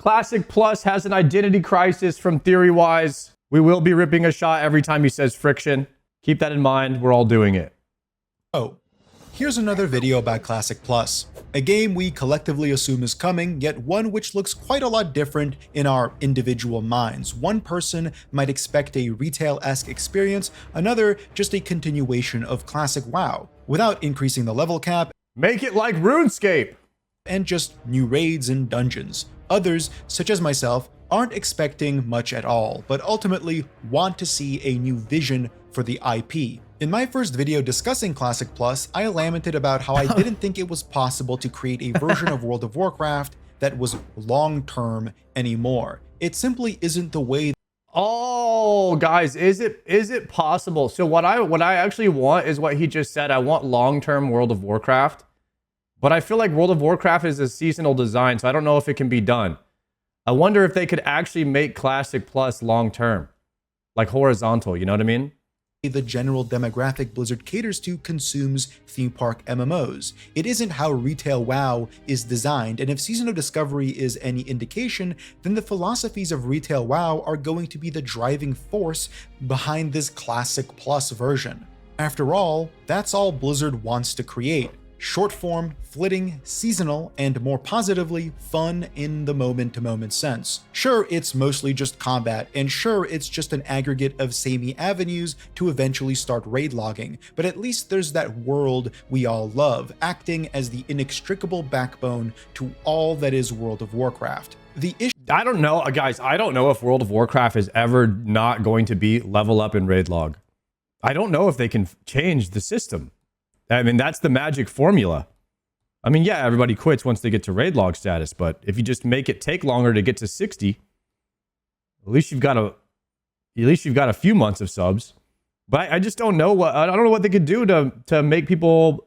Classic Plus has an identity crisis from Theory-Wise. We will be ripping a shot every time he says friction. Keep that in mind. We're all doing it. Oh, here's another video about Classic Plus, a game we collectively assume is coming, yet one which looks quite a lot different in our individual minds. One person might expect a retail-esque experience, another just a continuation of Classic WoW, without increasing the level cap. Make it like RuneScape! And just new raids and dungeons. Others, such as myself, aren't expecting much at all, but ultimately want to see a new vision for the IP. In my first video discussing Classic Plus, I lamented about how I didn't think it was possible to create a version of World of Warcraft that was long-term anymore. It simply isn't the way. Oh, guys, is it possible? So what I actually want is what he just said. I want long-term World of Warcraft, but I feel like World of Warcraft is a seasonal design, so I don't know if it can be done. I wonder if they could actually make Classic Plus long-term, like horizontal, you know what I mean? The general demographic Blizzard caters to consumes theme park MMOs. It isn't how retail WoW is designed, and if Season of Discovery is any indication, then the philosophies of retail WoW are going to be the driving force behind this Classic Plus version. After all, that's all Blizzard wants to create. Short form, flitting, seasonal, and more positively, fun in the moment-to-moment sense. Sure, it's mostly just combat, and sure, it's just an aggregate of samey avenues to eventually start raid logging, but at least there's that world we all love, acting as the inextricable backbone to all that is World of Warcraft. The issue— I don't know, guys, I don't know if World of Warcraft is ever not going to be level up in raid log. I don't know if they can change the system. I mean, that's the magic formula. I mean, yeah, everybody quits once they get to raid log status, but if you just make it take longer to get to 60, at least you've got a few months of subs. But I just don't know I don't know what they could do to make people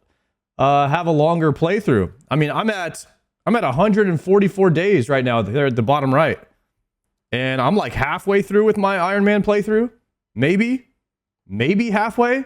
have a longer playthrough. I mean, I'm at 144 days right now there at the bottom right. And I'm like halfway through with my Iron Man playthrough. Maybe halfway.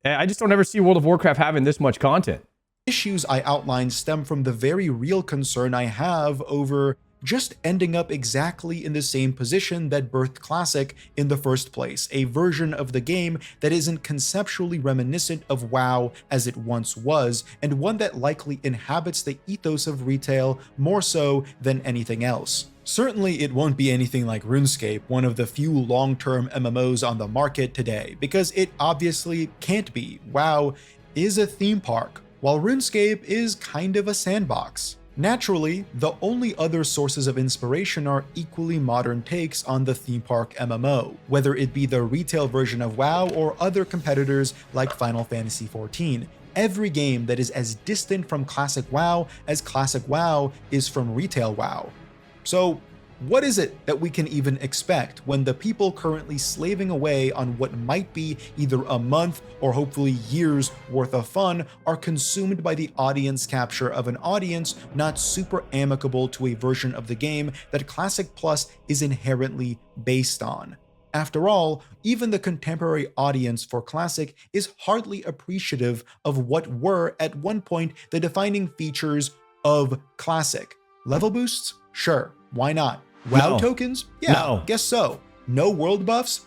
I just don't ever see World of Warcraft having this much content. Issues I outlined stem from the very real concern I have over just ending up exactly in the same position that birthed Classic in the first place, a version of the game that isn't conceptually reminiscent of WoW as it once was, and one that likely inhabits the ethos of retail more so than anything else. Certainly it won't be anything like RuneScape, one of the few long-term MMOs on the market today, because it obviously can't be. WoW is a theme park, while RuneScape is kind of a sandbox. Naturally, the only other sources of inspiration are equally modern takes on the theme park MMO, whether it be the retail version of WoW or other competitors like Final Fantasy XIV. Every game that is as distant from Classic WoW as Classic WoW is from retail WoW. So what is it that we can even expect when the people currently slaving away on what might be either a month or hopefully years worth of fun are consumed by the audience capture of an audience not super amicable to a version of the game that Classic Plus is inherently based on? After all, even the contemporary audience for Classic is hardly appreciative of what were at one point the defining features of Classic. Level boosts? Sure. Why not? WoW No. tokens? Yeah, No. guess so. No world buffs?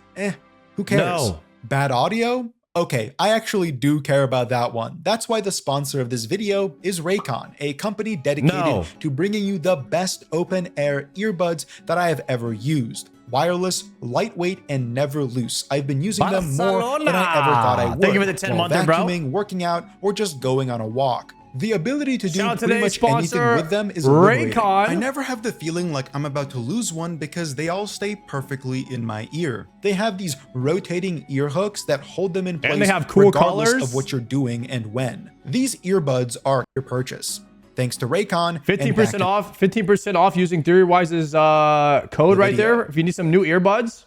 Who cares? No. Bad audio? Okay, I actually do care about that one. That's why the sponsor of this video is Raycon, a company dedicated to bringing you the best open-air earbuds that I have ever used. Wireless, lightweight, and never loose. I've been using them more than I ever thought I would. Thank you for the 10 while month, bro. vacuuming, working out, or just going on a walk. The ability to do Shout out to pretty today's much anything sponsor, with them is liberating. Raycon. I never have the feeling like I'm about to lose one because they all stay perfectly in my ear. They have these rotating ear hooks that hold them in place And they have cool regardless colors of what you're doing and when. These earbuds are your purchase. Thanks to Raycon. 15% off. 15% off using Theory-Wise's code right there. If you need some new earbuds.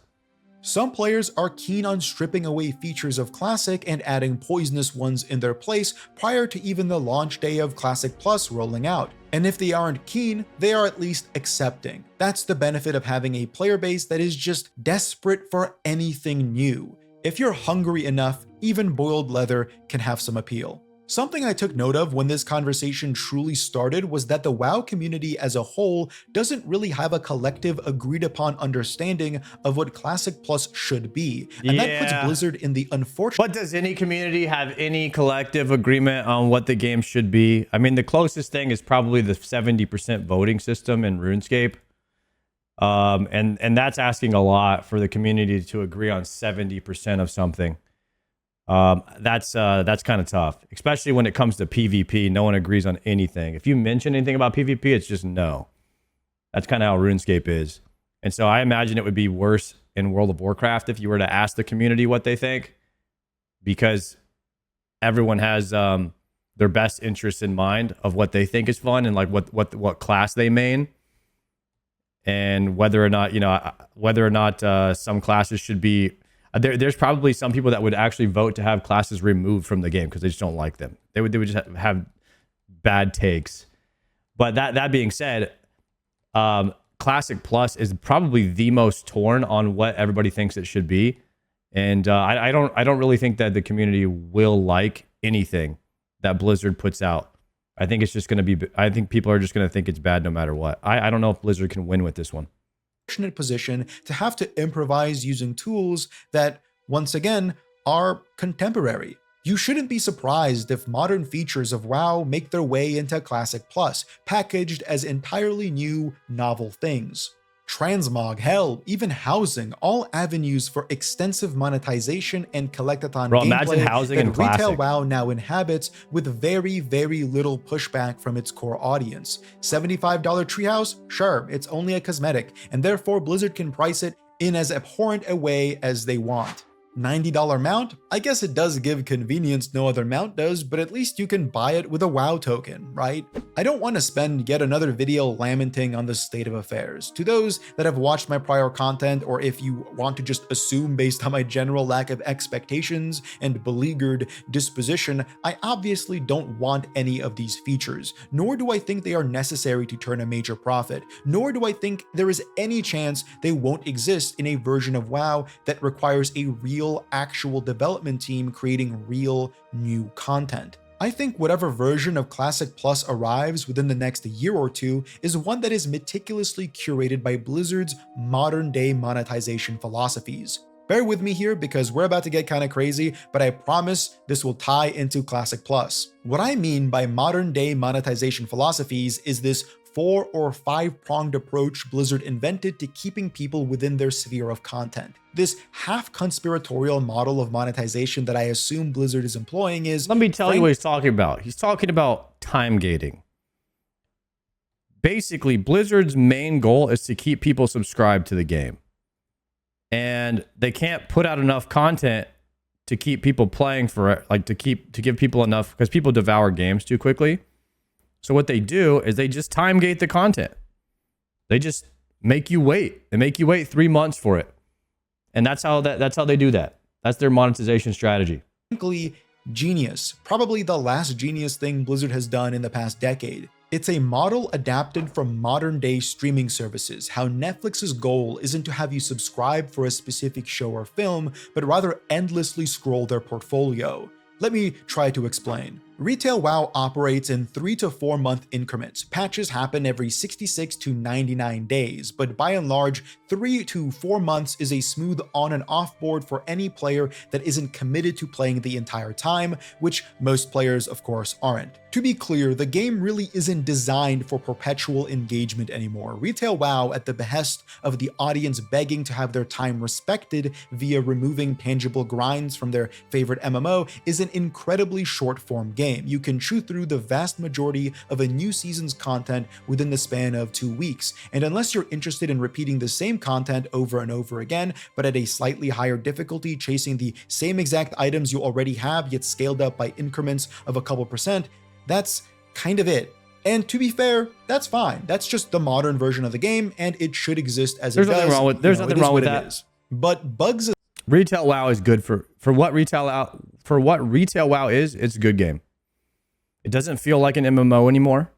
Some players are keen on stripping away features of Classic and adding poisonous ones in their place prior to even the launch day of Classic Plus rolling out. And if they aren't keen, they are at least accepting. That's the benefit of having a player base that is just desperate for anything new. If you're hungry enough, even boiled leather can have some appeal. Something I took note of when this conversation truly started was that the WoW community as a whole doesn't really have a collective agreed upon understanding of what Classic Plus should be. And that puts Blizzard in the unfortunate— But does any community have any collective agreement on what the game should be? I mean, the closest thing is probably the 70% voting system in RuneScape. And that's asking a lot for the community to agree on 70% of something. That's kind of tough, especially when it comes to PvP. No one agrees on anything. If you mention anything about PvP, it's just no. That's kind of how RuneScape is. And so I imagine it would be worse in World of Warcraft if you were to ask the community what they think, because everyone has their best interests in mind of what they think is fun and like what class they main, and whether or not some classes should be. There's probably some people that would actually vote to have classes removed from the game because they just don't like them. They would just have bad takes. But that being said, Classic Plus is probably the most torn on what everybody thinks it should be, and I don't really think that the community will like anything that Blizzard puts out. I think it's just going to be. I think people are just going to think it's bad no matter what. I don't know if Blizzard can win with this one. Position to have to improvise using tools that, once again, are contemporary. You shouldn't be surprised if modern features of WoW make their way into Classic Plus, packaged as entirely new, novel things. Transmog, hell, even housing, all avenues for extensive monetization and collectathon Bro, gameplay imagine housing that in retail Classic. WoW now inhabits with very, very little pushback from its core audience. $75 treehouse? Sure, it's only a cosmetic, and therefore Blizzard can price it in as abhorrent a way as they want. $90 mount? I guess it does give convenience no other mount does, but at least you can buy it with a WoW token, right? I don't want to spend yet another video lamenting on the state of affairs. To those that have watched my prior content, or if you want to just assume based on my general lack of expectations and beleaguered disposition, I obviously don't want any of these features, nor do I think they are necessary to turn a major profit, nor do I think there is any chance they won't exist in a version of WoW that requires a real actual development team creating real new content. I think whatever version of Classic Plus arrives within the next year or two is one that is meticulously curated by Blizzard's modern-day monetization philosophies. Bear with me here because we're about to get kind of crazy, but I promise this will tie into Classic Plus. What I mean by modern-day monetization philosophies is this 4 or 5-pronged approach Blizzard invented to keeping people within their sphere of content. This half-conspiratorial model of monetization that I assume Blizzard is employing is— Let me tell you what he's talking about. He's talking about time gating. Basically, Blizzard's main goal is to keep people subscribed to the game. And they can't put out enough content to keep people playing for it, like to give people enough, because people devour games too quickly. So what they do is they just time gate the content. They just make you wait. They make you wait 3 months for it. And that's how they do that. That's their monetization strategy. Frankly, genius. Probably the last genius thing Blizzard has done in the past decade. It's a model adapted from modern-day streaming services, how Netflix's goal isn't to have you subscribe for a specific show or film, but rather endlessly scroll their portfolio. Let me try to explain. Retail WoW operates in 3 to 4 month increments. Patches happen every 66 to 99 days, but by and large, 3 to 4 months is a smooth on and off board for any player that isn't committed to playing the entire time, which most players of course aren't. To be clear, the game really isn't designed for perpetual engagement anymore. Retail WoW, at the behest of the audience begging to have their time respected via removing tangible grinds from their favorite MMO, is an incredibly short-form game. You can chew through the vast majority of a new season's content within the span of 2 weeks, and unless you're interested in repeating the same content over and over again, but at a slightly higher difficulty, chasing the same exact items you already have, yet scaled up by increments of a couple percent, that's kind of it. And to be fair, that's fine. That's just the modern version of the game, and it should exist as it does. There's nothing wrong with that. But bugs. Retail WoW is good for what retail WoW is. It's a good game. It doesn't feel like an MMO anymore,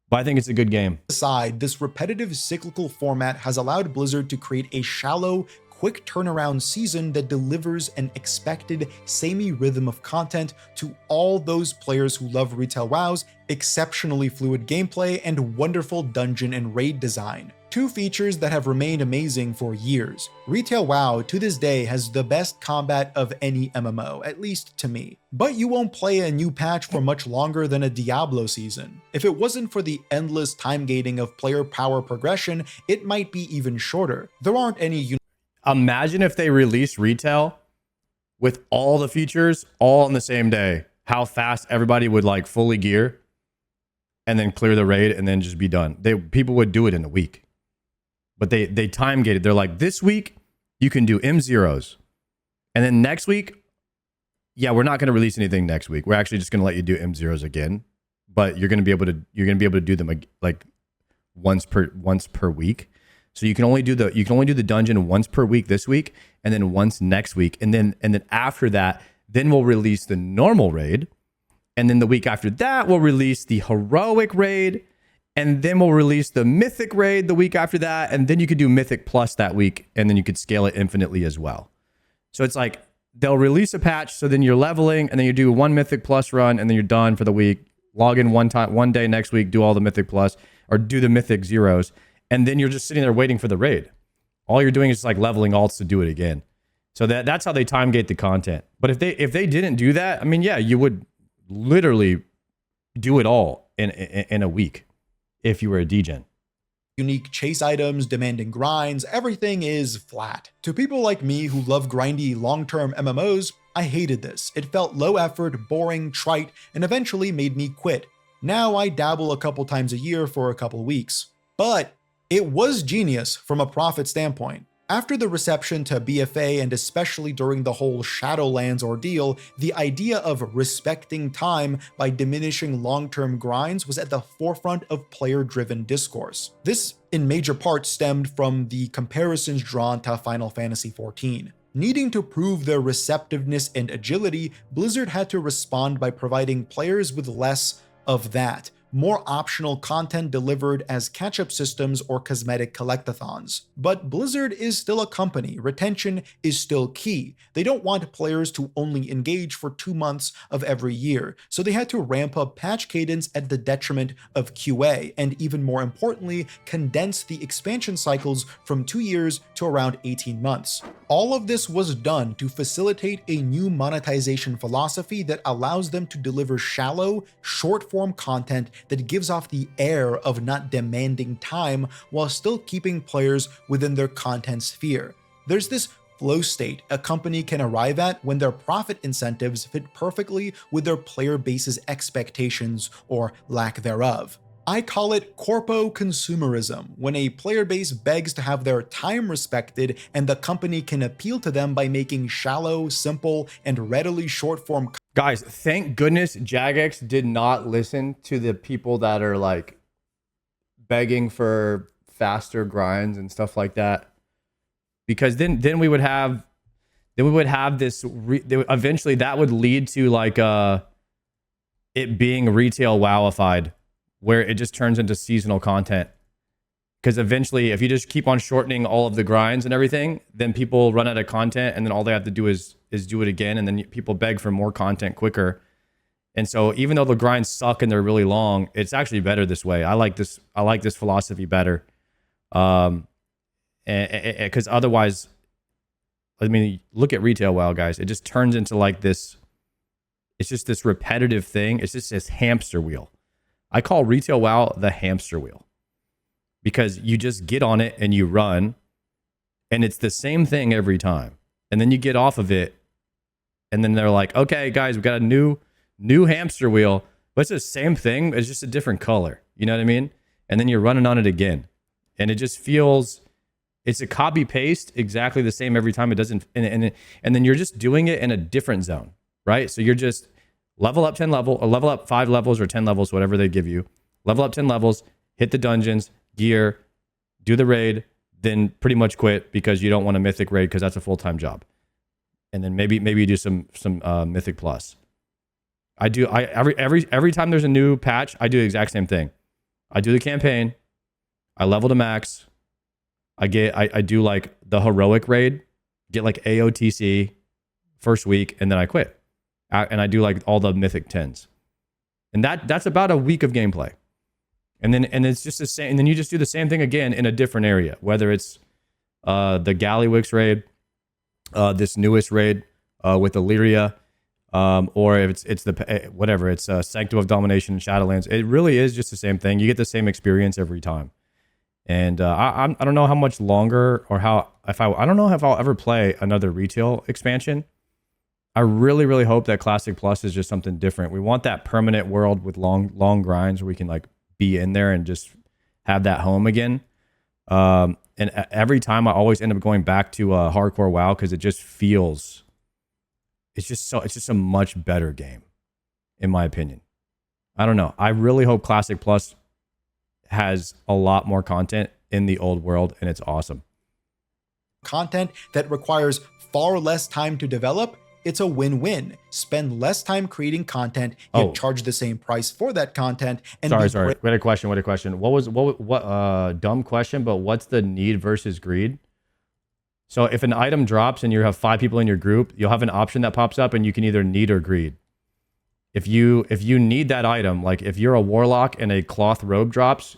but I think it's a good game. Aside, this repetitive cyclical format has allowed Blizzard to create a shallow, quick turnaround season that delivers an expected samey rhythm of content to all those players who love retail WoW's exceptionally fluid gameplay and wonderful dungeon and raid design. Two features that have remained amazing for years. Retail WoW to this day has the best combat of any MMO, at least to me. But you won't play a new patch for much longer than a Diablo season. If it wasn't for the endless time gating of player power progression, it might be even shorter. There aren't any. Imagine if they released retail with all the features all on the same day. How fast everybody would like fully gear and then clear the raid and then just be done. People would do it in a week. But they time gated. They're like, this week you can do M0s. And then next week, yeah, we're not going to release anything next week. We're actually just going to let you do M0s again. But you're going to be able to do them like once per week. So you can only do the dungeon once per week this week and then once next week. And then after that, then we'll release the normal raid. And then the week after that, we'll release the heroic raid. And then we'll release the Mythic raid the week after that. And then you could do Mythic Plus that week. And then you could scale it infinitely as well. So it's like they'll release a patch. So then you're leveling and then you do one Mythic Plus run and then you're done for the week. Log in one day next week, do all the Mythic Plus or do the Mythic Zeros. And then you're just sitting there waiting for the raid. All you're doing is just like leveling alts to do it again. So that's how they time gate the content. But if they didn't do that, I mean, yeah, you would literally do it all in a week. If you were a degen. Unique chase items, demanding grinds, everything is flat. To people like me who love grindy long-term MMOs, I hated this. It felt low effort, boring, trite, and eventually made me quit. Now I dabble a couple times a year for a couple weeks. But it was genius from a profit standpoint. After the reception to BFA and especially during the whole Shadowlands ordeal, the idea of respecting time by diminishing long-term grinds was at the forefront of player-driven discourse. This, in major part, stemmed from the comparisons drawn to Final Fantasy XIV. Needing to prove their receptiveness and agility, Blizzard had to respond by providing players with less of that. More optional content delivered as catch-up systems or cosmetic collectathons. But Blizzard is still a company. Retention is still key. They don't want players to only engage for 2 months of every year, so they had to ramp up patch cadence at the detriment of QA, and even more importantly, condense the expansion cycles from 2 years to around 18 months. All of this was done to facilitate a new monetization philosophy that allows them to deliver shallow, short-form content that gives off the air of not demanding time while still keeping players within their content sphere. There's this flow state a company can arrive at when their profit incentives fit perfectly with their player base's expectations or lack thereof. I call it Corpo consumerism, when a player base begs to have their time respected and the company can appeal to them by making shallow, simple, and readily short-form. Guys, thank goodness Jagex did not listen to the people that are like begging for faster grinds and stuff like that, because then we would have this. Eventually, that would lead to like it being retail WoWified, where it just turns into seasonal content. Because eventually, if you just keep on shortening all of the grinds and everything, then people run out of content, and then all they have to do is do it again, and then people beg for more content quicker. And so, even though the grinds suck and they're really long, it's actually better this way. I like this philosophy better, because otherwise, I mean, look at retail WoW, guys. It just turns into like this. It's just this repetitive thing. It's just this hamster wheel. I call retail WoW the hamster wheel, because you just get on it and you run, and it's the same thing every time. And then you get off of it, and then they're like, okay, guys, we got a new hamster wheel, but it's the same thing. It's just a different color. You know what I mean? And then you're running on it again. And it just feels, it's a copy paste exactly the same every time. It doesn't, and then you're just doing it in a different zone, right? So you're just level up 10 level, or level up 5 levels or 10 levels, whatever they give you. Level up 10 levels, hit the dungeons, gear, do the raid, then pretty much quit because you don't want a mythic raid because that's a full-time job. And then maybe you do some mythic plus. Every time there's a new patch, I do the exact same thing. I do the campaign, I level to max, I do like the heroic raid get like AOTC first week, and then I quit. And I do like all the mythic 10s. And that's about a week of gameplay. And it's just the same. And then you just do the same thing again in a different area, whether it's the Gallywix raid, this newest raid with Illyria, or if it's the whatever, it's Sanctum of Domination and Shadowlands. It really is just the same thing. You get the same experience every time. And I don't know how much longer or I don't know if I'll ever play another retail expansion. I really, really hope that Classic Plus is just something different. We want that permanent world with long grinds where we can like be in there and just have that home again. And every time I always end up going back to hardcore WoW because it just feels, it's just a much better game, in my opinion. I don't know. I really hope Classic Plus has a lot more content in the old world, and it's awesome. Content that requires far less time to develop, it's a win-win. Spend less time creating content, yet charge the same price for that content. And sorry. What a question. What dumb question, but what's the need versus greed? So if an item drops and you have 5 people in your group, you'll have an option that pops up and you can either need or greed. If you need that item, like if you're a warlock and a cloth robe drops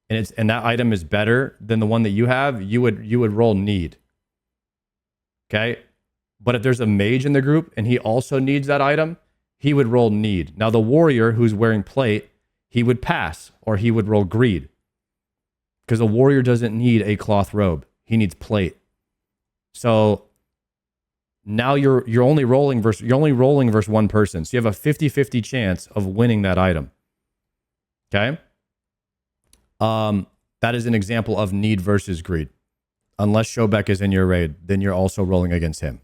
and that item is better than the one that you have, you would roll need. Okay? But if there's a mage in the group and he also needs that item, he would roll need. Now the warrior who's wearing plate, he would pass or he would roll greed. Because a warrior doesn't need a cloth robe. He needs plate. So now you're only rolling versus one person. So you have a 50-50 chance of winning that item. Okay? That is an example of need versus greed. Unless Shobek is in your raid, then you're also rolling against him.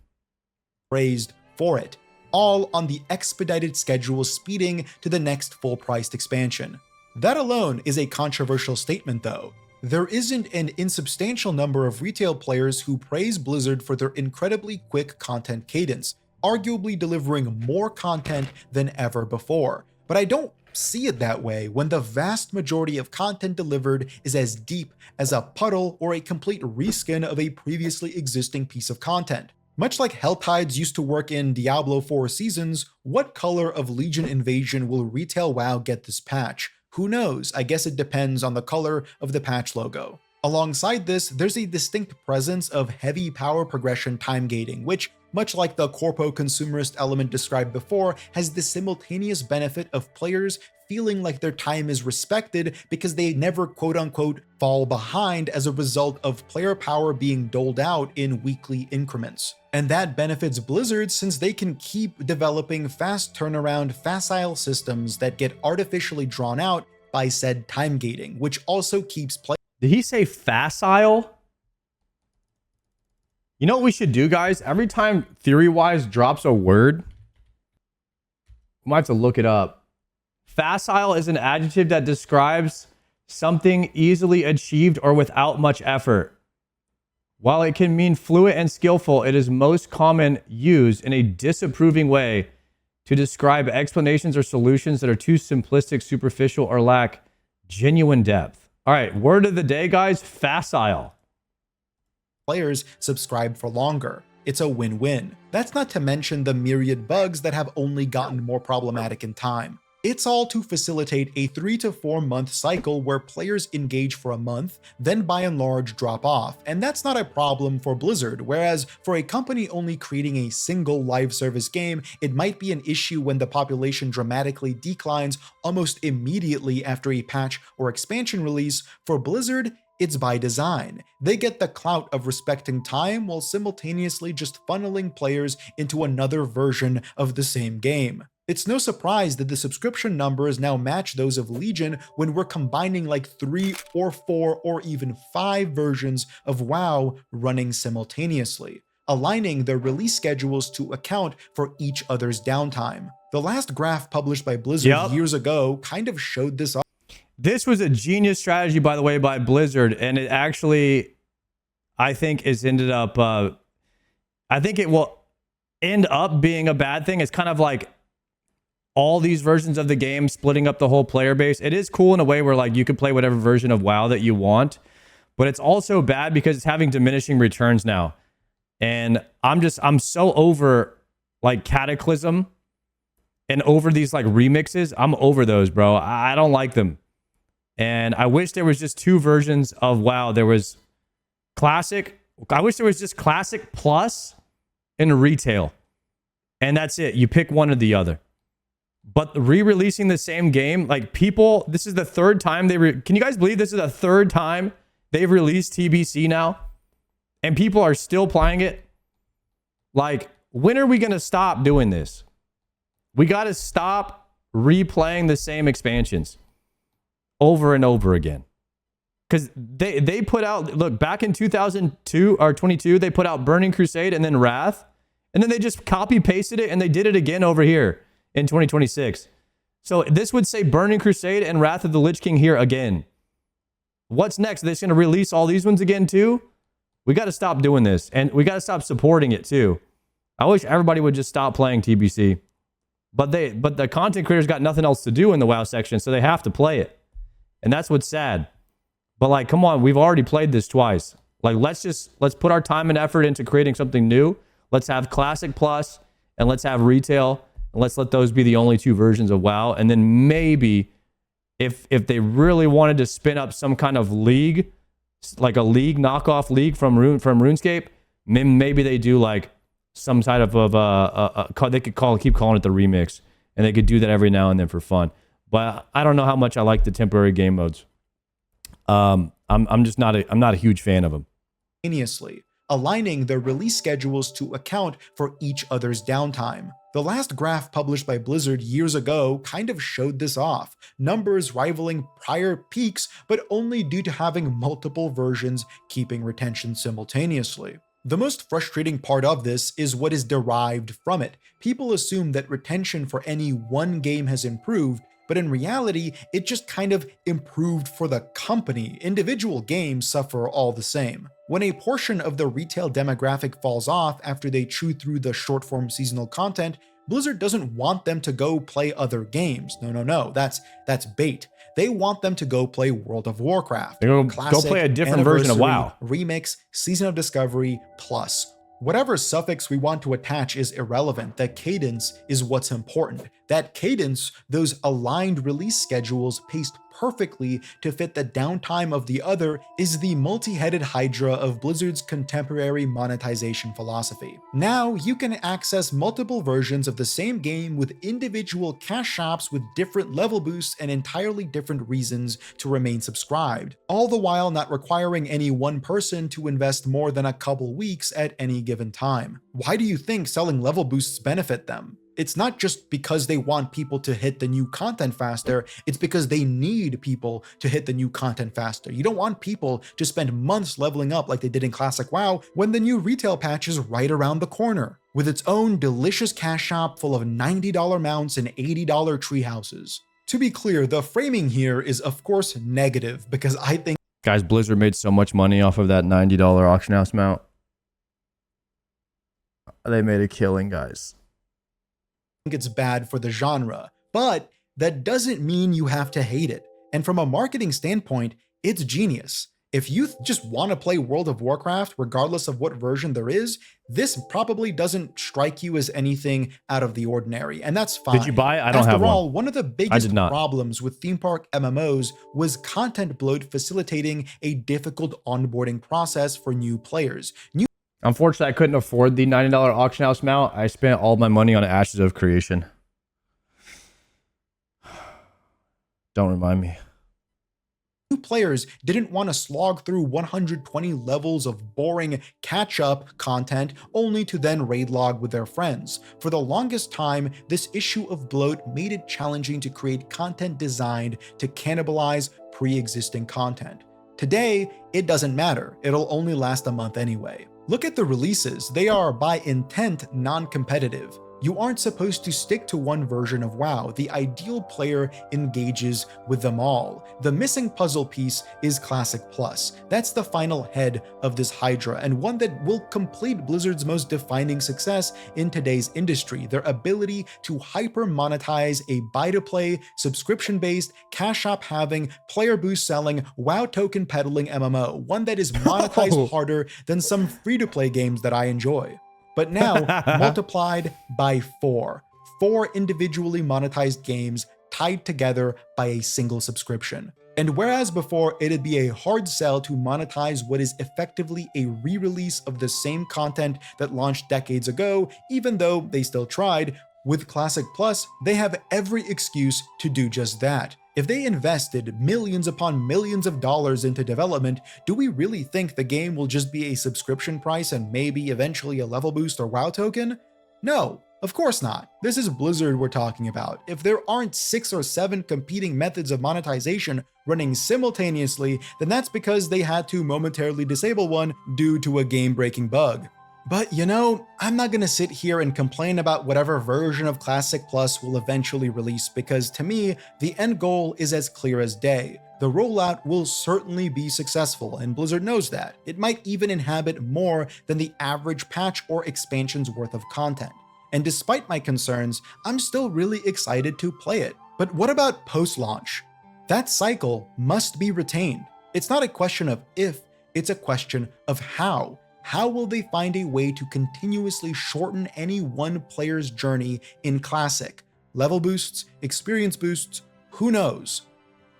Praised for it, all on the expedited schedule speeding to the next full-priced expansion. That alone is a controversial statement though. There isn't an insubstantial number of retail players who praise Blizzard for their incredibly quick content cadence, arguably delivering more content than ever before. But I don't see it that way when the vast majority of content delivered is as deep as a puddle or a complete reskin of a previously existing piece of content. Much like Hell Tides used to work in Diablo 4 Seasons, what color of Legion Invasion will retail WoW get this patch? Who knows? I guess it depends on the color of the patch logo. Alongside this, there's a distinct presence of heavy power progression time gating, which, much like the Corpo consumerist element described before, has the simultaneous benefit of players feeling like their time is respected because they never quote-unquote fall behind as a result of player power being doled out in weekly increments. And that benefits Blizzard since they can keep developing fast turnaround, facile systems that get artificially drawn out by said time gating, which also keeps players. Did he say facile? You know what we should do, guys? Every time Theory-Wise drops a word, we might have to look it up. Facile is an adjective that describes something easily achieved or without much effort. While it can mean fluent and skillful, it is most common used in a disapproving way to describe explanations or solutions that are too simplistic, superficial, or lack genuine depth. All right, word of the day, guys, facile. Players subscribe for longer. It's a win-win. That's not to mention the myriad bugs that have only gotten more problematic in time. It's all to facilitate a 3 to 4 month cycle where players engage for a month, then by and large drop off, and that's not a problem for Blizzard, whereas for a company only creating a single live service game, it might be an issue when the population dramatically declines almost immediately after a patch or expansion release. For Blizzard, it's by design. They get the clout of respecting time while simultaneously just funneling players into another version of the same game. It's no surprise that the subscription numbers now match those of Legion when we're combining like 3 or 4 or even 5 versions of WoW running simultaneously, aligning their release schedules to account for each other's downtime. The last graph published by Blizzard years ago kind of showed this up. This was a genius strategy, by the way, by Blizzard, and it actually, I think, is ended up, I think it will end up being a bad thing. It's kind of like all these versions of the game splitting up the whole player base. It is cool in a way where like you could play whatever version of WoW that you want, but it's also bad because it's having diminishing returns now. And I'm so over like Cataclysm and over these like remixes. I'm over those, bro. I don't like them. And I wish there was just two versions of WoW. There was Classic. I wish there was just Classic Plus and Retail. And that's it. You pick one or the other. But re-releasing the same game, like people, this is the third time can you guys believe this is the third time they've released TBC now? And people are still playing it? Like, when are we going to stop doing this? We got to stop replaying the same expansions over and over again. Because they put out, look, back in 2002 or 22, they put out Burning Crusade and then Wrath. And then they just copy pasted it and they did it again over here in 2026. So this would say Burning Crusade and Wrath of the Lich King here again. What's next? Are they just going to release all these ones again too? We got to stop doing this. And we got to stop supporting it too. I wish everybody would just stop playing TBC. But the content creators got nothing else to do in the WoW section, so they have to play it. And that's what's sad. But like, come on, we've already played this twice. Like, let's put our time and effort into creating something new. Let's have Classic Plus and let's have Retail. And let's let those be the only two versions of WoW. And then maybe if they really wanted to spin up some kind of league, like a league, knockoff league from RuneScape, maybe they do like some type of they could keep calling it the remix, and they could do that every now and then for fun. But I don't know how much I like the temporary game modes. I'm not a huge fan of them. Aligning their release schedules to account for each other's downtime. The last graph published by Blizzard years ago kind of showed this off, numbers rivaling prior peaks, but only due to having multiple versions keeping retention simultaneously. The most frustrating part of this is what is derived from it. People assume that retention for any one game has improved, but in reality, it just kind of improved for the company. Individual games suffer all the same. When a portion of the retail demographic falls off after they chew through the short-form seasonal content, Blizzard doesn't want them to go play other games. No, that's bait. They want them to go play World of Warcraft. Go play a different version of WoW. Remix, Season of Discovery, Plus. Whatever suffix we want to attach is irrelevant. The cadence is what's important. That cadence, those aligned release schedules paced perfectly to fit the downtime of the other, is the multi-headed Hydra of Blizzard's contemporary monetization philosophy. Now you can access multiple versions of the same game with individual cash shops with different level boosts and entirely different reasons to remain subscribed, all the while not requiring any one person to invest more than a couple weeks at any given time. Why do you think selling level boosts benefit them? It's not just because they want people to hit the new content faster, it's because they need people to hit the new content faster. You don't want people to spend months leveling up like they did in Classic WoW when the new retail patch is right around the corner, with its own delicious cash shop full of $90 mounts and $80 tree houses. To be clear, the framing here is of course negative, because I think Guys, Blizzard made so much money off of that $90 auction house mount. They made a killing, guys. it's bad for the genre, but that doesn't mean you have to hate it. And from a marketing standpoint, it's genius. If you just want to play World of Warcraft, regardless of what version there is, this probably doesn't strike you as anything out of the ordinary, and that's fine. Did you buy it? I don't have one. After all, one of the biggest problems with theme park MMOs was content bloat facilitating a difficult onboarding process for new players. Unfortunately, I couldn't afford the $90 auction house mount. I spent all my money on Ashes of Creation. Don't remind me. New players didn't want to slog through 120 levels of boring catch-up content only to then raid log with their friends. For the longest time, this issue of bloat made it challenging to create content designed to cannibalize pre-existing content. Today, it doesn't matter. It'll only last a month anyway. Look at the releases. They are, by intent, non-competitive. You aren't supposed to stick to one version of WoW. The ideal player engages with them all. The missing puzzle piece is Classic Plus. That's the final head of this Hydra, and one that will complete Blizzard's most defining success in today's industry: their ability to hyper monetize a buy-to-play, subscription-based, cash shop having, player boost selling, WoW token peddling MMO, one that is monetized harder than some free-to-play games that I enjoy. But now multiplied by 4. 4 individually monetized games tied together by a single subscription. And whereas before it'd be a hard sell to monetize what is effectively a re-release of the same content that launched decades ago, even though they still tried, with Classic Plus, they have every excuse to do just that. If they invested millions upon millions of dollars into development, do we really think the game will just be a subscription price and maybe eventually a level boost or WoW token? No, of course not. This is Blizzard we're talking about. If there aren't 6 or 7 competing methods of monetization running simultaneously, then that's because they had to momentarily disable one due to a game-breaking bug. But you know, I'm not gonna sit here and complain about whatever version of Classic Plus will eventually release, because to me, the end goal is as clear as day. The rollout will certainly be successful, and Blizzard knows that. It might even inhabit more than the average patch or expansion's worth of content. And despite my concerns, I'm still really excited to play it. But what about post-launch? That cycle must be retained. It's not a question of if, it's a question of how. How will they find a way to continuously shorten any one player's journey in Classic? Level boosts, experience boosts, who knows?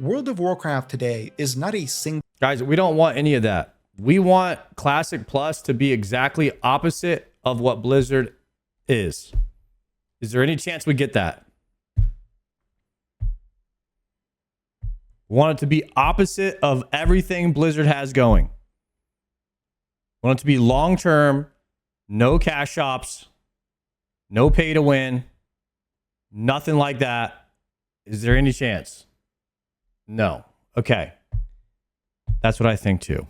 World of Warcraft today is not a single... Guys, we don't want any of that. We want Classic Plus to be exactly opposite of what Blizzard is. Is there any chance we get that? We want it to be opposite of everything Blizzard has going. We want it to be long-term, no cash shops, no pay to win, nothing like that. Is there any chance? No. Okay. That's what I think too.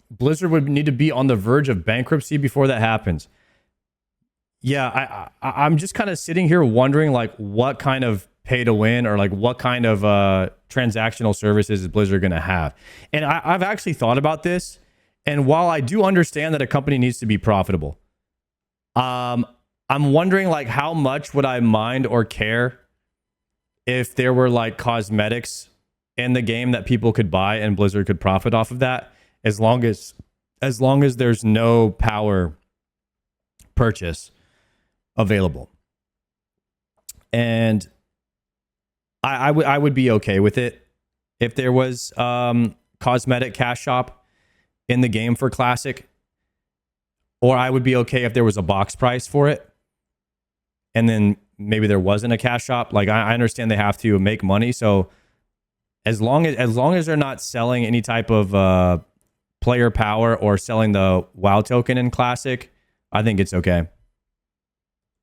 Blizzard would need to be on the verge of bankruptcy before that happens. Yeah, I'm just kind of sitting here wondering like what kind of pay to win or like what kind of transactional services is Blizzard going to have. And I've actually thought about this. And while I do understand that a company needs to be profitable, I'm wondering like how much would I mind or care if there were like cosmetics in the game that people could buy and Blizzard could profit off of that, as long as there's no power purchase available. And I would be okay with it if there was cosmetic cash shop in the game for Classic, or I would be okay if there was a box price for it and then maybe there wasn't a cash shop. Like I understand they have to make money, so as long as they're not selling any type of player power or selling the WoW token in Classic, I think it's okay.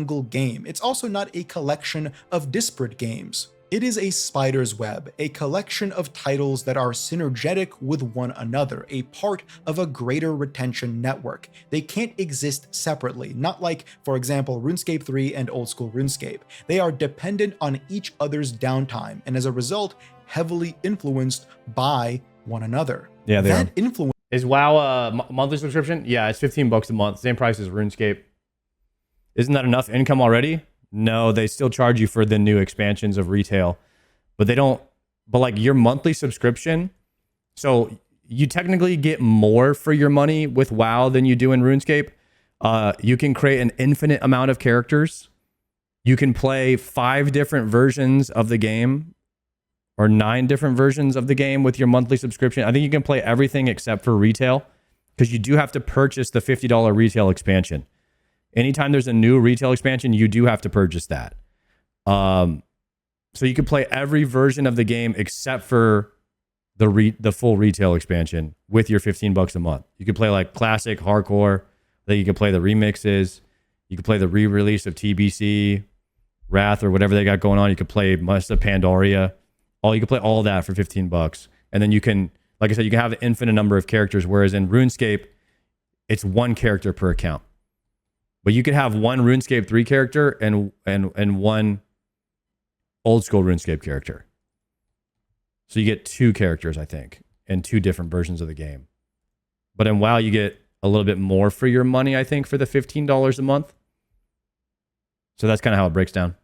Single game. It's also not a collection of disparate games. It is a spider's web, a collection of titles that are synergetic with one another, a part of a greater retention network. They can't exist separately, not like, for example, RuneScape 3 and old school RuneScape. They are dependent on each other's downtime, and as a result, heavily influenced by one another. Yeah, they that are. influence Is WoW a monthly subscription? Yeah, it's $15 a month, same price as RuneScape. Isn't that enough income already? No, they still charge you for the new expansions of retail, but they don't. But like your monthly subscription, so you technically get more for your money with WoW than you do in RuneScape. You can create an infinite amount of characters. You can play 5 different versions of the game, or 9 different versions of the game with your monthly subscription. I think you can play everything except for retail, because you do have to purchase the $50 retail expansion. Anytime there's a new retail expansion, you do have to purchase that. So you can play every version of the game except for the full retail expansion with your $15 a month. You can play like classic, hardcore. Then you can play the remixes. You can play the re-release of TBC, Wrath, or whatever they got going on. You can play most of Pandaria. You can play all that for $15. And then you can, like I said, you can have an infinite number of characters. Whereas in RuneScape, it's 1 character per account. But you could have one RuneScape 3 character and one old school RuneScape character. So you get 2 characters, I think, and 2 different versions of the game. But in WoW, you get a little bit more for your money, I think, for the $15 a month. So that's kind of how it breaks down.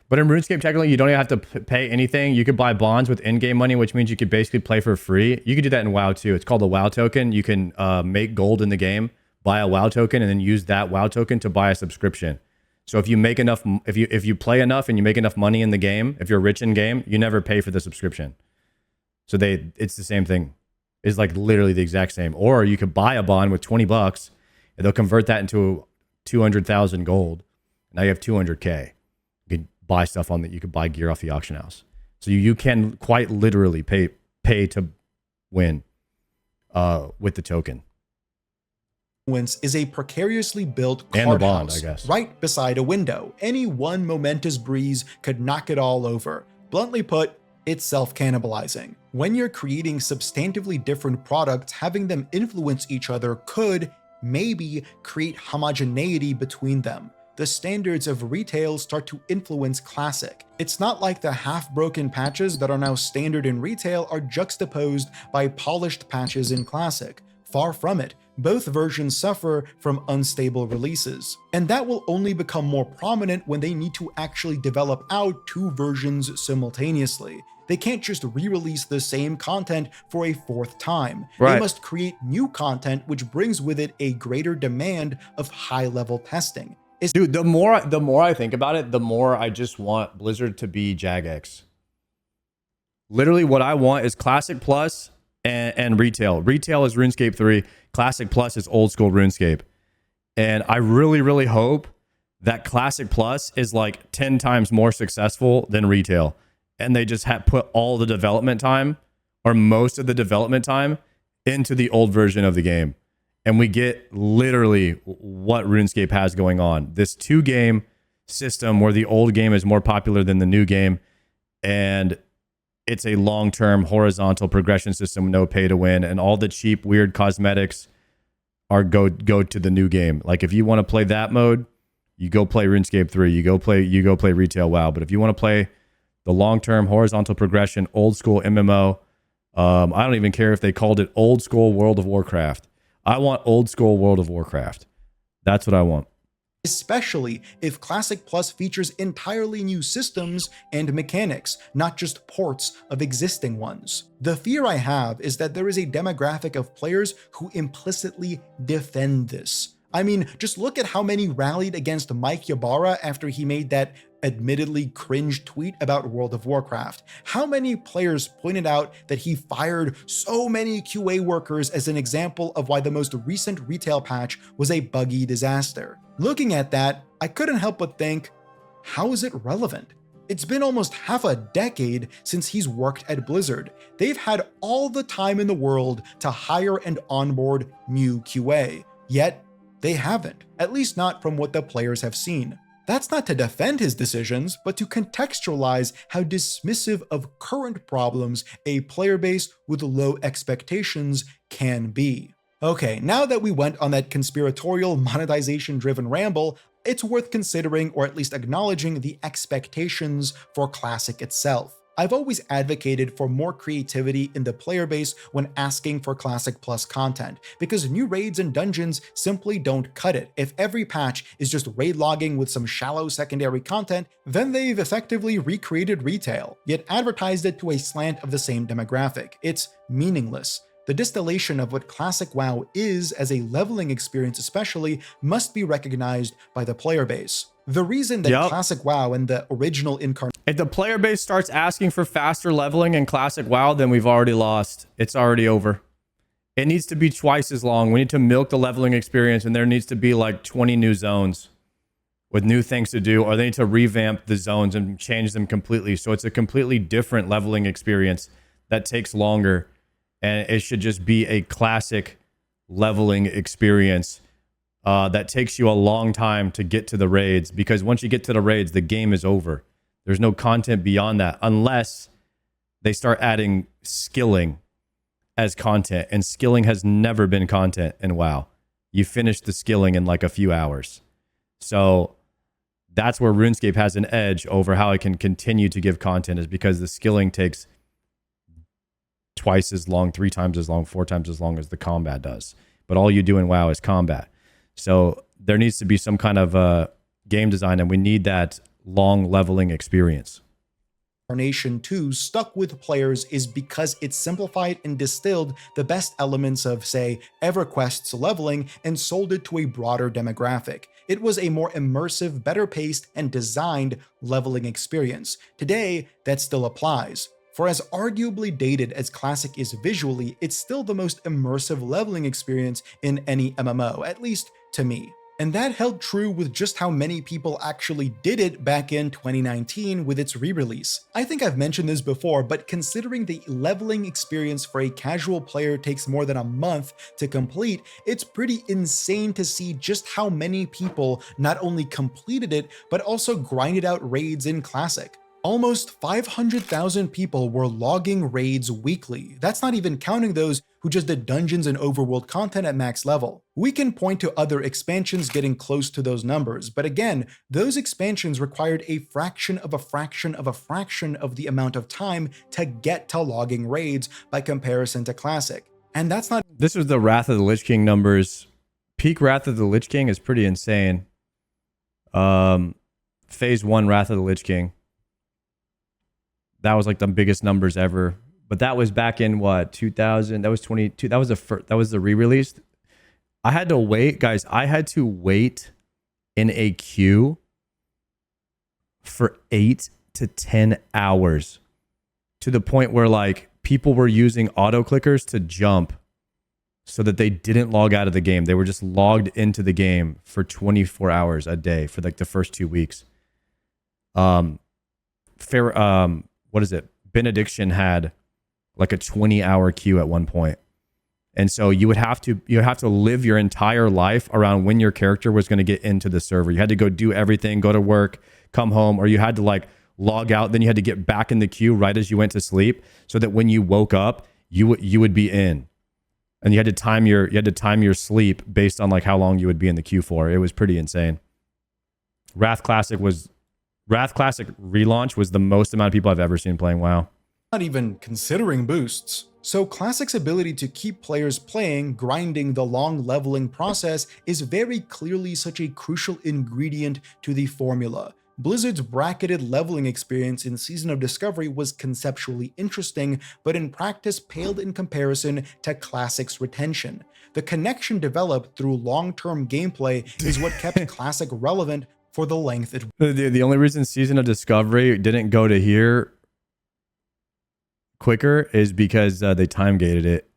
But in RuneScape, technically, you don't even have to pay anything. You could buy bonds with in-game money, which means you could basically play for free. You could do that in WoW too. It's called a WoW token. You can make gold in the game, buy a WoW token, and then use that WoW token to buy a subscription. So if you make enough, if you play enough and you make enough money in the game, if you're rich in game, you never pay for the subscription. So it's the same thing. It's like literally the exact same. Or you could buy a bond with $20 and they'll convert that into 200,000 gold. Now you have 200K. You could buy stuff on that. You could buy gear off the auction house. So you can quite literally pay to win with the token. Is a precariously built And the card bond, house I guess. right beside a window. Any one momentous breeze could knock it all over. Bluntly put, it's self-cannibalizing. When you're creating substantively different products, having them influence each other could, maybe, create homogeneity between them. The standards of retail start to influence classic. It's not like the half-broken patches that are now standard in retail are juxtaposed by polished patches in classic. Far from it. Both versions suffer from unstable releases. And that will only become more prominent when they need to actually develop out 2 versions simultaneously. They can't just re-release the same content for a 4th time. Right. They must create new content, which brings with it a greater demand of high-level testing. Dude, the more I think about it, the more I just want Blizzard to be Jagex. Literally what I want is Classic Plus and Retail. Retail is RuneScape 3. Classic Plus is old school RuneScape. And I really, really hope that Classic Plus is like 10 times more successful than Retail. And they just put all the development time or most of the development time into the old version of the game. And we get literally what RuneScape has going on. This 2-game system where the old game is more popular than the new game. And it's a long-term horizontal progression system, no pay to win. And all the cheap, weird cosmetics are go to the new game. Like if you want to play that mode, you go play RuneScape 3. You go play Retail WoW. But if you want to play the long-term horizontal progression, old school MMO, I don't even care if they called it old school World of Warcraft. I want old school World of Warcraft. That's what I want. Especially if Classic Plus features entirely new systems and mechanics, not just ports of existing ones. The fear I have is that there is a demographic of players who implicitly defend this. I mean, just look at how many rallied against Mike Ybarra after he made that admittedly cringe tweet about World of Warcraft. How many players pointed out that he fired so many QA workers as an example of why the most recent retail patch was a buggy disaster. Looking at that, I couldn't help but think, how is it relevant? It's been almost half a decade since he's worked at Blizzard. They've had all the time in the world to hire and onboard new QA, yet they haven't, at least not from what the players have seen. That's not to defend his decisions, but to contextualize how dismissive of current problems a player base with low expectations can be. Okay, now that we went on that conspiratorial, monetization-driven ramble, it's worth considering or at least acknowledging the expectations for Classic itself. I've always advocated for more creativity in the player base when asking for Classic Plus content, because new raids and dungeons simply don't cut it. If every patch is just raid logging with some shallow secondary content, then they've effectively recreated retail, yet advertised it to a slant of the same demographic. It's meaningless. The distillation of what Classic WoW is as a leveling experience especially must be recognized by the player base. The reason that Classic WoW and the original incarnation... If the player base starts asking for faster leveling in Classic WoW, then we've already lost. It's already over. It needs to be twice as long. We need to milk the leveling experience, and there needs to be like 20 new zones with new things to do, or they need to revamp the zones and change them completely. So it's a completely different leveling experience that takes longer. And it should just be a classic leveling experience that takes you a long time to get to the raids, because once you get to the raids, the game is over. There's no content beyond that unless they start adding skilling as content, and skilling has never been content in WoW. you finish the skilling in like a few hours. So that's where RuneScape has an edge over how it can continue to give content, is because the skilling takes twice as long, 3 times as long, 4 times as long as the combat does. But all you do in WoW is combat. So there needs to be some kind of game design, and we need that long leveling experience. Incarnation 2 stuck with players is because it simplified and distilled the best elements of, say, EverQuest's leveling and sold it to a broader demographic. It was a more immersive, better paced, and designed leveling experience. Today, that still applies. For as arguably dated as Classic is visually, it's still the most immersive leveling experience in any MMO, at least to me. And that held true with just how many people actually did it back in 2019 with its re-release. I think I've mentioned this before, but considering the leveling experience for a casual player takes more than a month to complete, it's pretty insane to see just how many people not only completed it, but also grinded out raids in Classic. Almost 500,000 people were logging raids weekly. That's not even counting those who just did dungeons and overworld content at max level. We can point to other expansions getting close to those numbers, but again, those expansions required a fraction of a fraction of a fraction of the amount of time to get to logging raids by comparison to Classic. And that's not— This was the Wrath of the Lich King numbers. Peak Wrath of the Lich King is pretty insane. Phase 1 Wrath of the Lich King. That was like the biggest numbers ever. But that was back in what, 2000? That was 22. That was the re-release. I had to wait, guys. I had to wait in a queue for 8 to 10 hours, to the point where like people were using auto clickers to jump so that they didn't log out of the game. They were just logged into the game for 24 hours a day for like the first 2 weeks. What is it? Benediction had like a 20-hour queue at one point. And so you would have to live your entire life around when your character was going to get into the server. You had to go do everything, go to work, come home, or you had to like log out, then you had to get back in the queue right as you went to sleep, so that when you woke up, you would be in. And you had to time your sleep based on like how long you would be in the queue for. It was pretty insane. Wrath Classic relaunch was the most amount of people I've ever seen playing WoW. Not even considering boosts. So Classic's ability to keep players playing, grinding the long leveling process, is very clearly such a crucial ingredient to the formula. Blizzard's bracketed leveling experience in Season of Discovery was conceptually interesting, but in practice paled in comparison to Classic's retention. The connection developed through long-term gameplay is what kept Classic relevant for the length it— The only reason Season of Discovery didn't go to here quicker is because they time gated it.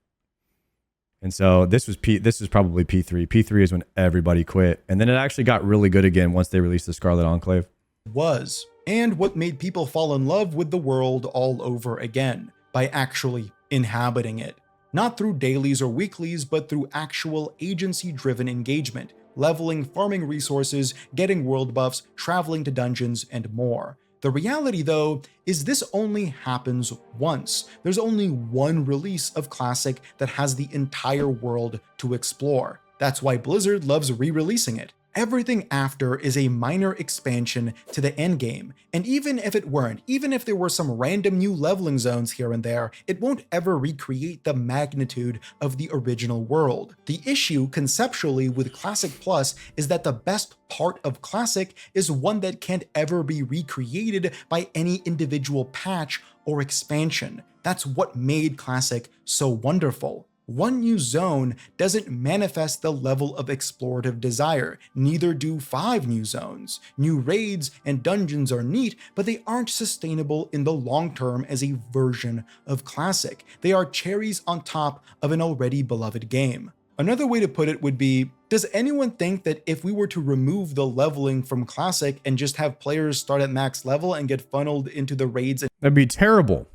And so this was probably P3. P3 is when everybody quit. And then it actually got really good again once they released the Scarlet Enclave. was, and what made people fall in love with the world all over again, by actually inhabiting it. Not through dailies or weeklies, but through actual agency-driven engagement, leveling, farming resources, getting world buffs, traveling to dungeons, and more. The reality, though, is this only happens once. There's only one release of Classic that has the entire world to explore. That's why Blizzard loves re-releasing it. Everything after is a minor expansion to the endgame, and even if it weren't, even if there were some random new leveling zones here and there, it won't ever recreate the magnitude of the original world. The issue, conceptually, with Classic Plus is that the best part of Classic is one that can't ever be recreated by any individual patch or expansion. That's what made Classic so wonderful. One new zone doesn't manifest the level of explorative desire, neither do 5 new zones. New raids and dungeons are neat, but they aren't sustainable in the long term as a version of Classic. They are cherries on top of an already beloved game. Another way to put it would be, does anyone think that if we were to remove the leveling from Classic and just have players start at max level and get funneled into the raids and— That'd be terrible.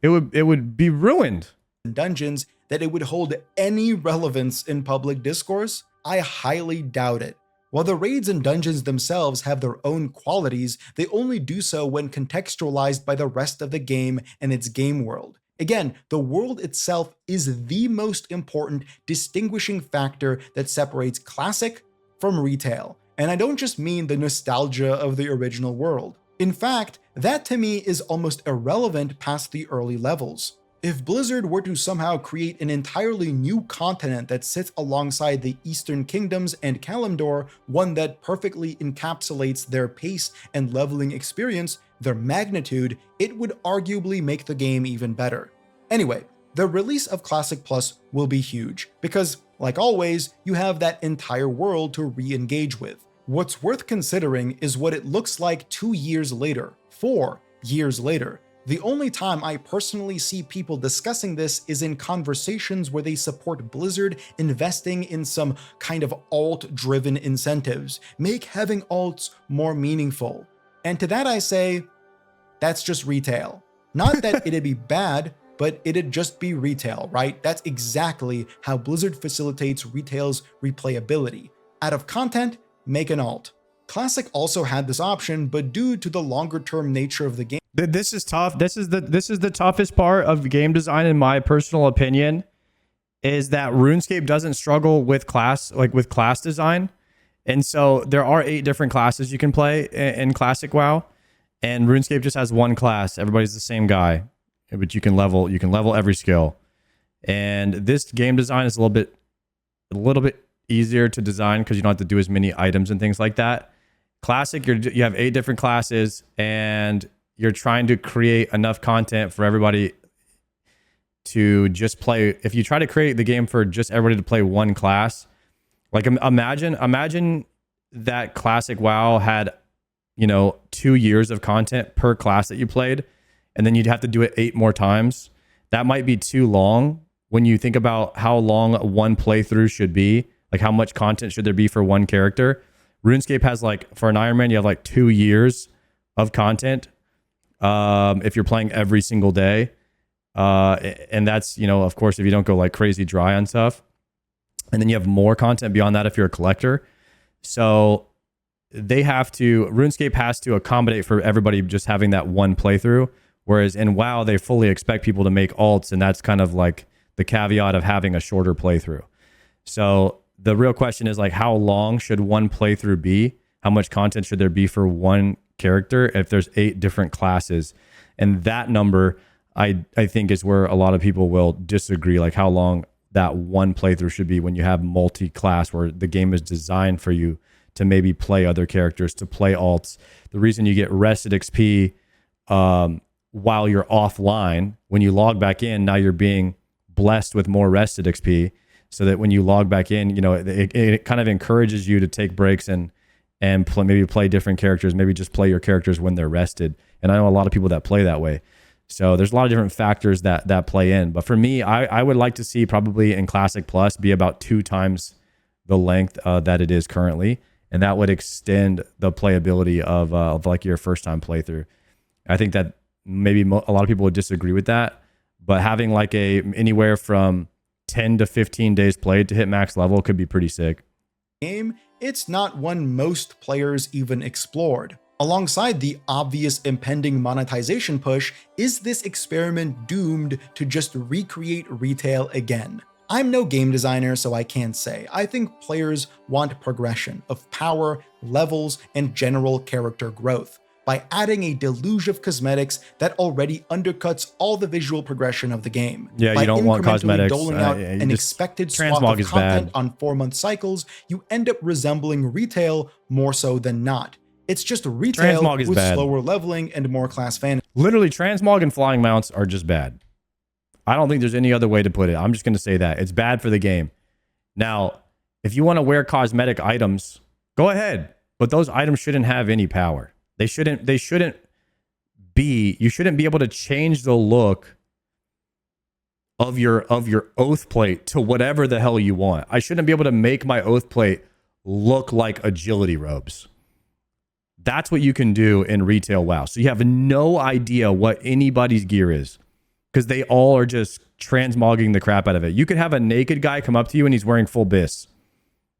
It would be ruined. Dungeons, that it would hold any relevance in public discourse? I highly doubt it. While the raids and dungeons themselves have their own qualities, they only do so when contextualized by the rest of the game and its game world. Again, the world itself is the most important distinguishing factor that separates classic from retail. And I don't just mean the nostalgia of the original world. In fact, that to me is almost irrelevant past the early levels. If Blizzard were to somehow create an entirely new continent that sits alongside the Eastern Kingdoms and Kalimdor, one that perfectly encapsulates their pace and leveling experience, their magnitude, it would arguably make the game even better. Anyway, the release of Classic Plus will be huge, because, like always, you have that entire world to re-engage with. What's worth considering is what it looks like 2 years later, 4 years later. The only time I personally see people discussing this is in conversations where they support Blizzard investing in some kind of alt-driven incentives, make having alts more meaningful. And to that I say, that's just retail. Not that it'd be bad, but it'd just be retail, right? That's exactly how Blizzard facilitates retail's replayability. Out of content, make an alt. Classic also had this option, but due to the longer-term nature of the game, this is tough. This is the toughest part of game design, in my personal opinion, is that RuneScape doesn't struggle with class design. And so there are 8 different classes you can play in Classic WoW, and RuneScape just has one class. Everybody's the same guy, but you can level every skill. And this game design is a little bit easier to design because you don't have to do as many items and things like that. Classic, you have 8 different classes, and you're trying to create enough content for everybody to just play. If you try to create the game for just everybody to play one class, like imagine that Classic WoW had, 2 years of content per class that you played, and then you'd have to do it 8 more times. That might be too long when you think about how long one playthrough should be. Like, how much content should there be for one character? RuneScape has, for an Iron Man, you have 2 years of content if you're playing every single day. And that's, of course, if you don't go crazy dry on stuff. And then you have more content beyond that if you're a collector. So RuneScape has to accommodate for everybody just having that one playthrough. Whereas in WoW, they fully expect people to make alts, and that's kind of like the caveat of having a shorter playthrough. So the real question is how long should one playthrough be? How much content should there be for one character if there's 8 different classes? And that number, I think, is where a lot of people will disagree, how long that one playthrough should be when you have multi-class, where the game is designed for you to maybe play other characters, to play alts. The reason you get rested XP while you're offline, when you log back in, now you're being blessed with more rested XP, so that when you log back in, it kind of encourages you to take breaks and maybe play different characters, maybe just play your characters when they're rested. And I know a lot of people that play that way. So there's a lot of different factors that play in. But for me, I would like to see probably in Classic Plus be about 2 times the length that it is currently. And that would extend the playability of your first time playthrough. I think that maybe a lot of people would disagree with that. But having anywhere from 10 to 15 days played to hit max level could be pretty sick. Game, it's not one most players even explored. Alongside the obvious impending monetization push, is this experiment doomed to just recreate retail again? I'm no game designer, so I can't say. I think players want progression of power, levels, and general character growth by adding a deluge of cosmetics that already undercuts all the visual progression of the game. Yeah, by you don't want incrementally cosmetics. Doling out an expected swath transmog of is content bad. on 4-month cycles, you end up resembling retail more so than not. It's just retail Transmog is with bad. slower leveling and more class fantasy. Literally, transmog and flying mounts are just bad. I don't think there's any other way to put it. I'm just going to say that. It's bad for the game. Now, if you want to wear cosmetic items, go ahead. But those items shouldn't have any power. You shouldn't be able to change the look of your oath plate to whatever the hell you want. I shouldn't be able to make my oath plate look like agility robes. That's what you can do in retail WoW. So you have no idea what anybody's gear is, because they all are just transmogging the crap out of it. You could have a naked guy come up to you and he's wearing full bis,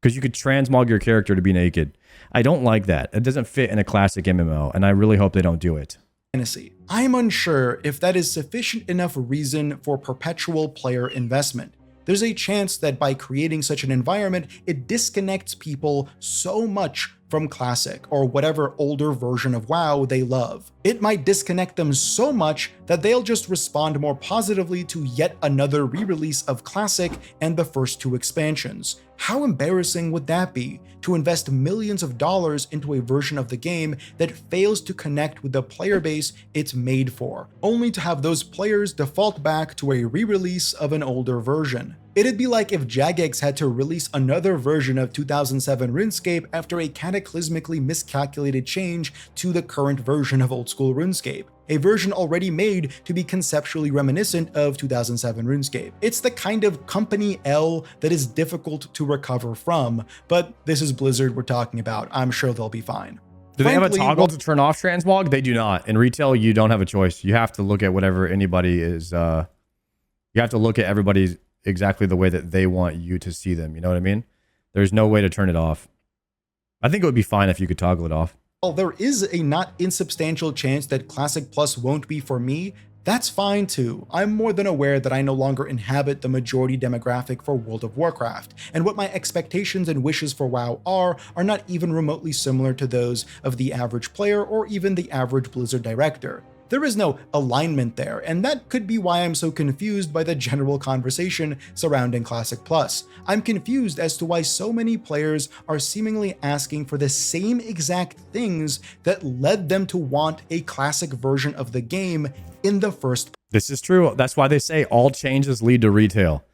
because you could transmog your character to be naked. I don't like that. It doesn't fit in a classic MMO, and I really hope they don't do it. fantasy. I am unsure if that is sufficient enough reason for perpetual player investment. There's a chance that by creating such an environment, it disconnects people so much from Classic or whatever older version of WoW they love. It might disconnect them so much that they'll just respond more positively to yet another re-release of Classic and the first 2 expansions. How embarrassing would that be, to invest millions of dollars into a version of the game that fails to connect with the player base it's made for, only to have those players default back to a re-release of an older version? It'd be like if Jagex had to release another version of 2007 RuneScape after a cataclysmically miscalculated change to the current version of old school RuneScape, a version already made to be conceptually reminiscent of 2007 RuneScape. It's the kind of company L that is difficult to recover from, but this is Blizzard we're talking about. I'm sure they'll be fine. Do they have a toggle to turn off transmog? They do not. In retail, you don't have a choice. You have to look at whatever anybody is, you have to look at everybody's exactly the way that they want you to see them. You know what I mean? There's no way to turn it off. I think it would be fine if you could toggle it off. While there is a not insubstantial chance that Classic Plus won't be for me, that's fine too. I'm more than aware that I no longer inhabit the majority demographic for World of Warcraft, and what my expectations and wishes for WoW are not even remotely similar to those of the average player or even the average Blizzard director. There is no alignment there, and that could be why I'm so confused by the general conversation surrounding Classic Plus. I'm confused as to why so many players are seemingly asking for the same exact things that led them to want a classic version of the game in the first place. This is true. That's why they say all changes lead to retail.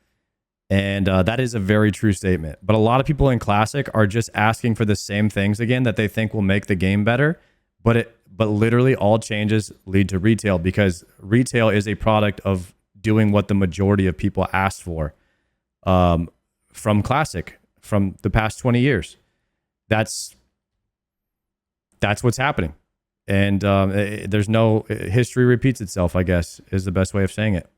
And that is a very true statement. But a lot of people in Classic are just asking for the same things again that they think will make the game better, but literally all changes lead to retail, because retail is a product of doing what the majority of people asked for from Classic, from the past 20 years. That's what's happening. And there's no, history repeats itself, I guess, is the best way of saying it.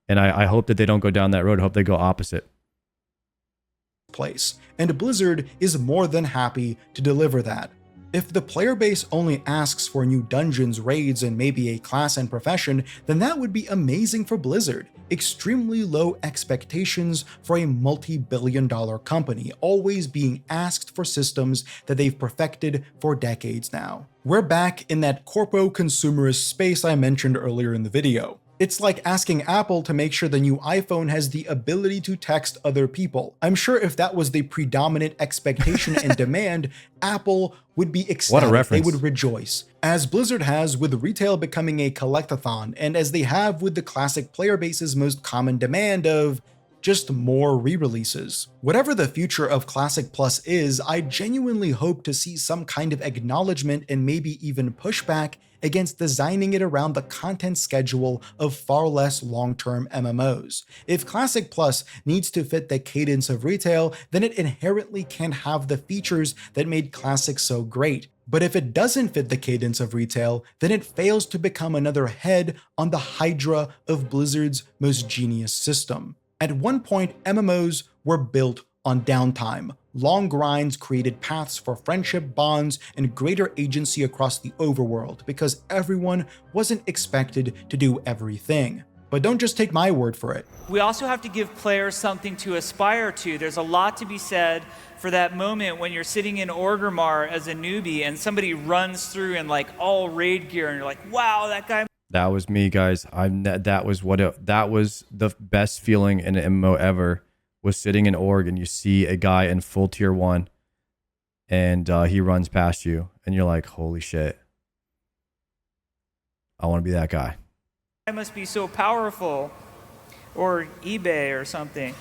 And I hope that they don't go down that road. I hope they go opposite. Place. And Blizzard is more than happy to deliver that. If the player base only asks for new dungeons, raids, and maybe a class and profession, then that would be amazing for Blizzard. Extremely low expectations for a multi-billion-dollar company, always being asked for systems that they've perfected for decades now. We're back in that Corpo consumerist space I mentioned earlier in the video. It's like asking Apple to make sure the new iPhone has the ability to text other people. I'm sure if that was the predominant expectation and demand, Apple would be ecstatic. What a reference. They would rejoice. As Blizzard has with retail becoming a collectathon, and as they have with the classic player base's most common demand of just more re-releases. Whatever the future of Classic Plus is, I genuinely hope to see some kind of acknowledgement and maybe even pushback against designing it around the content schedule of far less long-term MMOs. If Classic Plus needs to fit the cadence of retail, then it inherently can't have the features that made Classic so great. But if it doesn't fit the cadence of retail, then it fails to become another head on the Hydra of Blizzard's most genius system. At one point, MMOs were built on downtime. Long grinds created paths for friendship bonds and greater agency across the overworld because everyone wasn't expected to do everything. But don't just take my word for it. We also have to give players something to aspire to. There's a lot to be said for that moment when you're sitting in Orgrimmar as a newbie and somebody runs through in like all raid gear and you're like, wow, that guy. That was me, guys. That was the best feeling in an MMO ever, was sitting in Org and you see a guy in full tier 1 and he runs past you and you're like, holy shit, I want to be that guy. I must be so powerful, or eBay or something.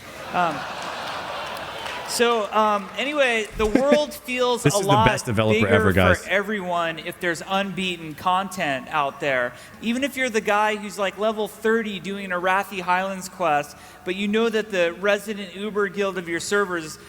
Anyway, the world feels This a is the lot best developer bigger ever, guys. for everyone if there's unbeaten content out there. Even if you're the guy who's like level 30 doing a Arathi Highlands quest, but you know that the resident Uber guild of your servers,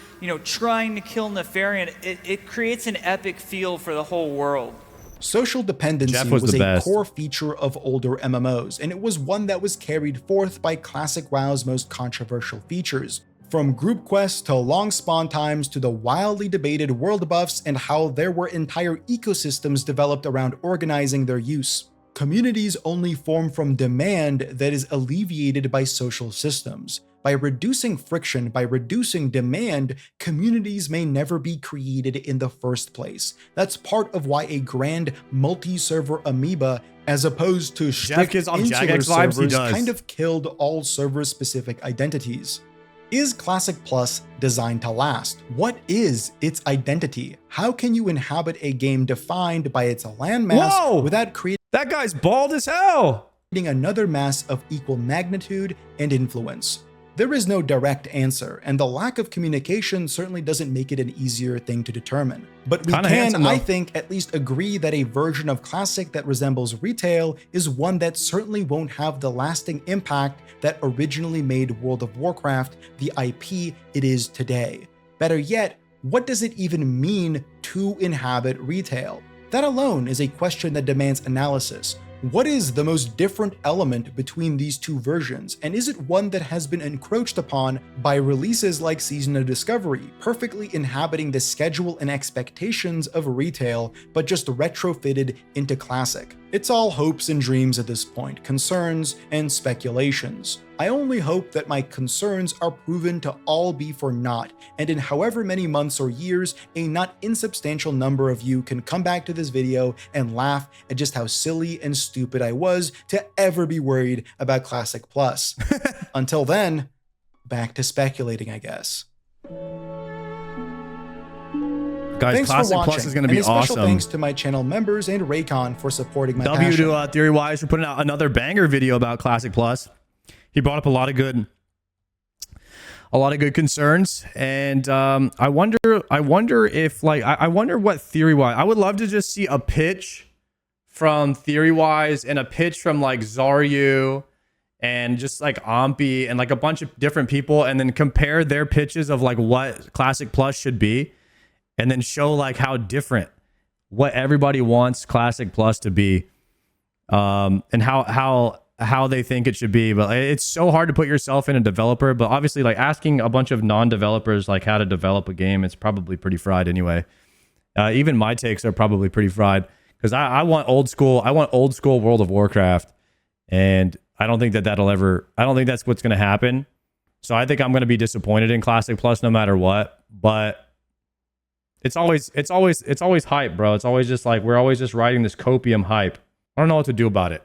trying to kill Nefarian, it creates an epic feel for the whole world. Social dependency was a core feature of older MMOs, and it was one that was carried forth by Classic WoW's most controversial features. From group quests to long spawn times to the wildly debated world buffs and how there were entire ecosystems developed around organizing their use. Communities only form from demand that is alleviated by social systems. By reducing friction, by reducing demand, communities may never be created in the first place. That's part of why a grand multi-server amoeba, as opposed to strict gives off insular Jagex vibes, he servers, does. kind of killed all server-specific identities. Is Classic Plus designed to last? What is its identity? How can you inhabit a game defined by its landmass Whoa! without creating That guy's bald as hell. another mass of equal magnitude and influence? There is no direct answer, and the lack of communication certainly doesn't make it an easier thing to determine. But we Kinda can, handsome, though. I think, at least agree that a version of Classic that resembles retail is one that certainly won't have the lasting impact that originally made World of Warcraft the IP it is today. Better yet, what does it even mean to inhabit retail? That alone is a question that demands analysis. What is the most different element between these two versions, and is it one that has been encroached upon by releases like Season of Discovery, perfectly inhabiting the schedule and expectations of retail, but just retrofitted into Classic? It's all hopes and dreams at this point, concerns and speculations. I only hope that my concerns are proven to all be for naught, and in however many months or years, a not insubstantial number of you can come back to this video and laugh at just how silly and stupid I was to ever be worried about Classic Plus. Until then, back to speculating, I guess. Guys, Thanks Classic for watching, Plus is going to be and a special awesome. thanks to my channel members and Raycon for supporting my W passion. to Theory-Wise for putting out another banger video about Classic Plus. He brought up a lot of good concerns, and I wonder if I wonder what Theory-Wise. I would love to just see a pitch from Theory-Wise and a pitch from like Zaryu and just like Ampi and like a bunch of different people, and then compare their pitches of like what Classic Plus should be, and then show like how different what everybody wants Classic Plus to be, and how they think it should be. But it's so hard to put yourself in a developer, but obviously like asking a bunch of non-developers like how to develop a game, it's probably pretty fried anyway. Even my takes are probably pretty fried, because I want old school World of Warcraft, and I don't think I don't think that's what's going to happen. So I think I'm going to be disappointed in Classic Plus no matter what. But it's always hype, bro. It's always just like we're always just riding this copium hype. I don't know what to do about it.